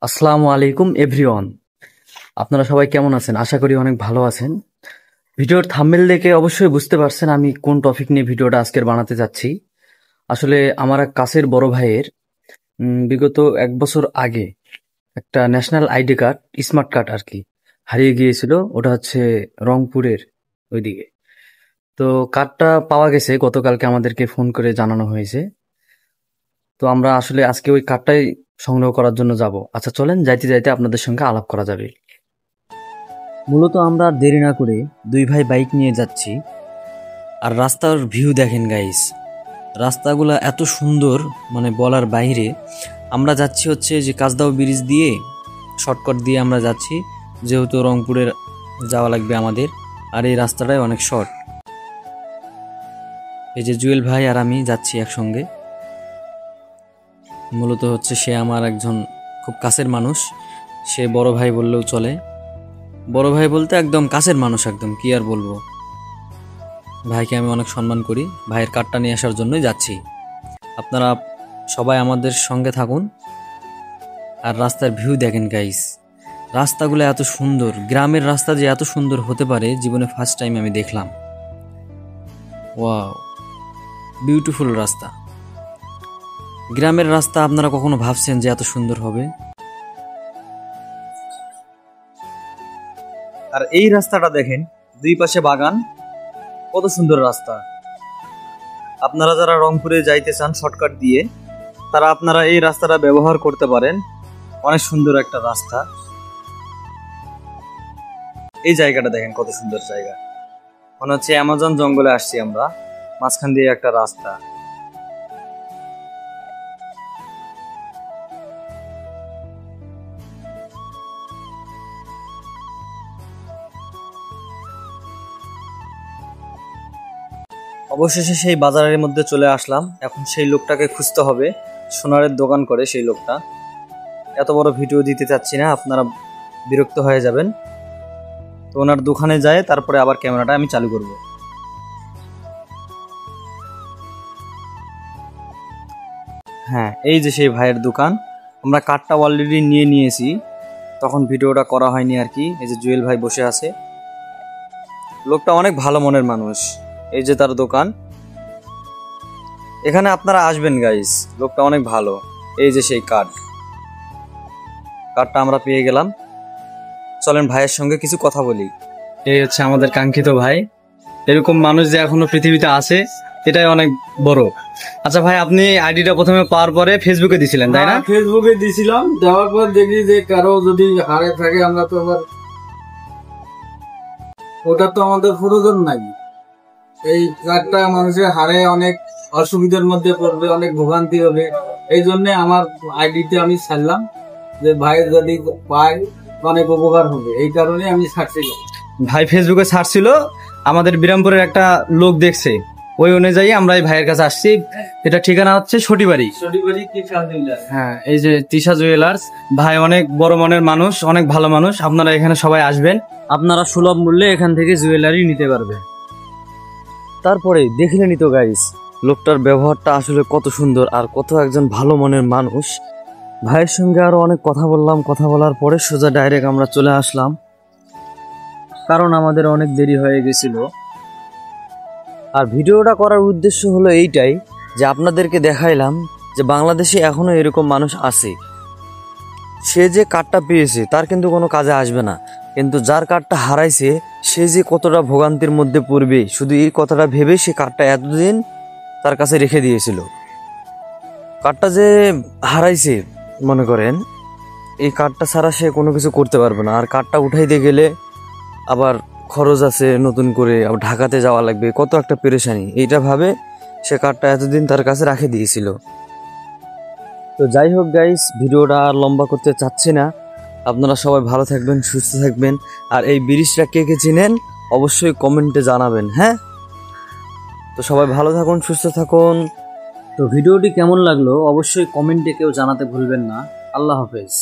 আসসালামু আলাইকুম এভরিওয়ান। আপনারা সবাই কেমন আছেন? আশা করি অনেক ভালো আছেন। ভিডিওর থাম্বনেল দেখে অবশ্যই বুঝতে পারছেন আমি কোন টপিক নিয়ে ভিডিওটা আজকের বানাতে যাচ্ছি। আসলে আমার এক কাছের বড় ভাইয়ের বিগত 1 বছর আগে একটা national ID card, smart card আর কি, হারিয়ে গিয়েছিল। ওটা হচ্ছে রংপুরের ওইদিকে। তো কার্ডটা পাওয়া গেছে গতকালকে, আমাদেরকে ফোন করে জানানো হয়েছে। তো আমরা আসলে আজকে ওই কার্ডটাই সংগ্রহ করার জন্য যাব। আচ্ছা চলেন, যাইতে যাইতে আপনাদের সঙ্গে আলাপ করা যাবে। মূলত আমরা আর দেরি না করে দুই ভাই বাইক নিয়ে যাচ্ছি। আর রাস্তার ভিউ দেখেন গাইস, রাস্তাগুলো এত সুন্দর, মানে বলার বাইরে। আমরা যাচ্ছি হচ্ছে যে কাজদাও ব্রিজ দিয়ে, শর্টকাট দিয়ে আমরা যাচ্ছি, যেহেতু রংপুরের যাওয়া লাগবে আমাদের। আর এই রাস্তাটাই অনেক শর্ট। এই যে জুয়েল ভাই আর আমি যাচ্ছি একসঙ্গে। মূলত হচ্ছে সে আমার একজন খুব কাছের মানুষ, সে বড় ভাই বললেও চলে। বড় ভাই বলতে একদম কাছের মানুষ, একদম কি আর বলবো। ভাইকে আমি অনেক সম্মান করি, ভাইয়ের কার্ডটা নিয়ে আসার জন্যই যাচ্ছি। আপনারা সবাই আমাদের সঙ্গে থাকুন। আর রাস্তার ভিউ দেখেন গাইস, রাস্তাগুলো এত সুন্দর। গ্রামের রাস্তা যে এত সুন্দর হতে পারে জীবনে ফার্স্ট টাইম আমি দেখলাম। ওয়াও, বিউটিফুল রাস্তা। গ্রামের রাস্তা আপনারা কখনো ভাবছেন যে এত সুন্দর হবে? আর এই রাস্তাটা দেখেন, দুই পাশে বাগান, কত সুন্দর রাস্তা। আপনারা যারা রংপুরে যাইতে চান শর্টকাট দিয়ে, তারা আপনারা এই রাস্তাটা ব্যবহার করতে পারেন। অনেক সুন্দর একটা রাস্তা। এই জায়গাটা দেখেন, কত সুন্দর জায়গা। মনে হচ্ছে অ্যামাজন জঙ্গলে আসছি আমরা। মাঝখান দিয়ে একটা রাস্তা। অবশেষে সেই বাজারের মধ্যে চলে আসলাম। এখন সেই লোকটাকে খুঁজতে হবে, সোনারের দোকান করে সেই লোকটা। এত বড় ভিডিও দিতে চাচ্ছি না, আপনারা বিরক্ত হয়ে যাবেন। তো ওনার দোকানে যায়, তারপরে আবার ক্যামেরাটা আমি চালু করব। হ্যাঁ, এই যে সেই ভাইয়ের দোকান। আমরা কার্ডটা অলরেডি নিয়ে নিয়েছি, তখন ভিডিওটা করা হয়নি আর কি। এই যে জুয়েল ভাই বসে আছে, লোকটা অনেক ভালো মনের মানুষ। এই যে তার দোকান, এখানে আপনারা আসবেন গাইস, লোকটা অনেক ভালো। এই যে সেই কার্ডটা আমরা পেয়ে গেলাম। চলেন ভাইয়ের সঙ্গে কিছু কথা বলি। এই হচ্ছে আমাদের কাঙ্ক্ষিত ভাই। এরকম মানুষ যে এখনো পৃথিবীতে আছে, এটাই অনেক বড়। আচ্ছা ভাই, আপনি আইডিটা প্রথমে পাওয়ার পরে ফেসবুকে দিছিলেন তাই না? ফেসবুকে দিছিলাম, দেওয়ার পর দেখি যে কারো যদি হারে থাকে, আমরা তো আবার ওটা তো আমাদের প্রয়োজন নাই। এই কার্ডটা মানুষের হারে অনেক অসুবিধার মধ্যে পড়বে, অনেক ভোগান্তি হবে। এই জন্য আমার আইডিতে আমি ছাড়লাম, যে ভাই যদি পায় অনেক উপকার হবে। এই কারণে আমি ছাড়ছিলাম। ভাই ফেসবুকে সার্চ ছিল, আমাদের বিরামপুরের একটা লোক দেখছে, ওই অনুযায়ী আমরা এই ভাইয়ের কাছে আসছি। এটা ঠিকানা হচ্ছে সটিবাড়ি। হ্যাঁ, এই যে তিশা জুয়েলার্স। ভাই অনেক বড় মনের মানুষ, অনেক ভালো মানুষ। আপনারা এখানে সবাই আসবেন, আপনারা সুলভ মূল্যে এখান থেকে জুয়েলারি নিতে পারবেন। তারপরে দেখলেনই তো গাইস, লোকটার ব্যবহারটা আসলে কত সুন্দর আর কত একজন ভালো মনের মানুষ। ভাইয়ের সঙ্গে আরো অনেক কথা বললাম। কথা বলার পরে সোজা ডাইরেক্ট আমরা চলে আসলাম, কারণ আমাদের অনেক দেরি হয়ে গেছিল। আর ভিডিওটা করার উদ্দেশ্য হলো এইটাই, যে আপনাদেরকে দেখাইলাম যে বাংলাদেশে এখনো এরকম মানুষ আছে। সে যে কার্ডটা পেয়েছে তার কিন্তু কোনো কাজে আসবে না, কিন্তু যার কার্ডটা হারাইছে সে যে কতটা ভোগান্তির মধ্যে পড়বে, শুধু এই কথাটা ভেবে সে কার্ডটা এতদিন তার কাছে রেখে দিয়েছিল। কার্ডটা যে হারাইছে, মনে করেন এই কার্ডটা ছাড়া সে কোনো কিছু করতে পারবে না। আর কার্ডটা উঠাইতে গেলে আবার খরচ আছে, নতুন করে আবার ঢাকাতে যাওয়া লাগবে, কত একটা পেরেশানি। এইটা ভাবে সে কার্ডটা এতদিন তার কাছে রেখে দিয়েছিল। তো যাই হোক গাইস, ভিডিওটা আর লম্বা করতে চাচ্ছি না। আপনারা সবাই ভালো থাকবেন, সুস্থ থাকবেন। আর এই ব্রিজটা কে কে চিনেন অবশ্যই কমেন্টে জানাবেন। হ্যাঁ, তো সবাই ভালো থাকুন, সুস্থ থাকুন। তো ভিডিওটি কেমন লাগলো অবশ্যই কমেন্টে কেউ জানাতে ভুলবেন না। আল্লাহ হাফেজ।